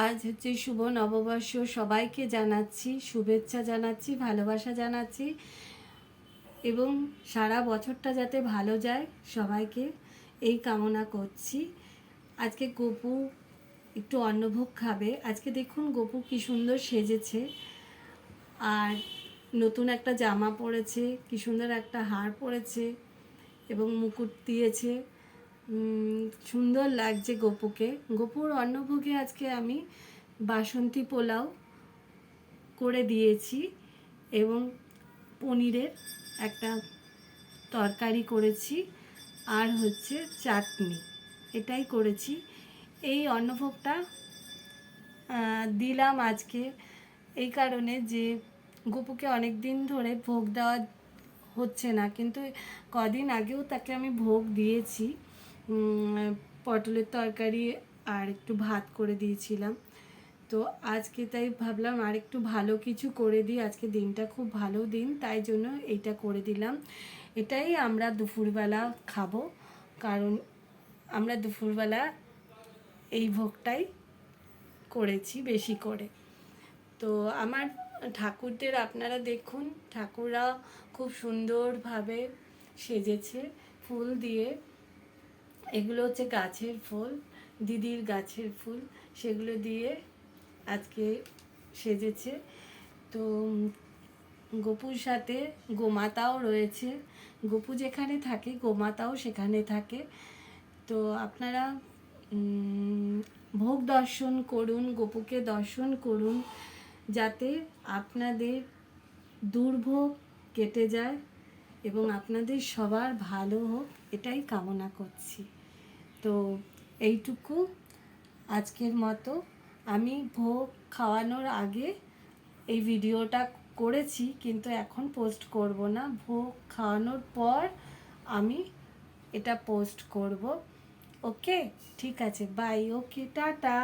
আজ হচ্ছে শুভ নববর্ষ, সবাইকে জানাচ্ছি শুভেচ্ছা, জানাচ্ছি ভালোবাসা জানাচ্ছি এবং সারা বছরটা যাতে ভালো যায় সবাইকে এই কামনা করছি। আজকে গপু একটু অন্নভোগ খাবে। আজকে দেখুন গপু কি সুন্দর সেজেছে, আর নতুন একটা জামা পরেছে, কি সুন্দর একটা হার পরেছে এবং মুকুট দিয়েছে। সুন্দর লাগছে গপুকে। গপুর অন্নভোগে আজকে আমি বাসন্তী পোলাও করে দিয়েছি এবং পনিরের একটা তরকারি করেছি, আর হচ্ছে চাটনি, এটাই করেছি। এই অন্নভোগটা দিলাম আজকে এই কারণে যে গপুকে অনেক দিন ধরে ভোগ দেওয়া হচ্ছে না, কিন্তু কদিন আগেও তাকে আমি ভোগ দিয়েছি। পটলের তরকারি আর একটু ভাত করে দিয়েছিলাম। তো আজকে তাই ভাবলাম আর একটু ভালো কিছু করে দিই, আজকে দিনটা খুব ভালো দিন, তাই জন্য এইটা করে দিলাম। এটাই আমরা দুপুরবেলা খাবো, কারণ আমরা দুপুরবেলা এই ভোগটাই করেছি বেশি করে। তো আমার ঠাকুরদের আপনারা দেখুন, ঠাকুররা খুব সুন্দরভাবে সেজেছে ফুল দিয়ে। এগুলো হচ্ছে গাছের ফুল, দিদির গাছের ফুল, সেগুলো দিয়ে আজকে সেজেছে। তো গপুর সাথে গোমাতাও রয়েছে, গপু যেখানে থাকে গোমাতাও সেখানে থাকে। তো আপনারা ভোগ দর্শন করুন, গপুকে দর্শন করুন, যাতে আপনাদের দুর্ভোগ কেটে যায় এবং আপনাদের সবার ভালো হোক, এটাই কামনা করছি। তো এইটুকু আজকের মতো। আমি ভোগ খাওয়ানোর আগে এই ভিডিওটা করেছি, কিন্তু এখন পোস্ট করব না। ভোগ খাওয়ানোর পর আমি এটা পোস্ট করব। ওকে, ঠিক আছে, বাই। Okay, tata.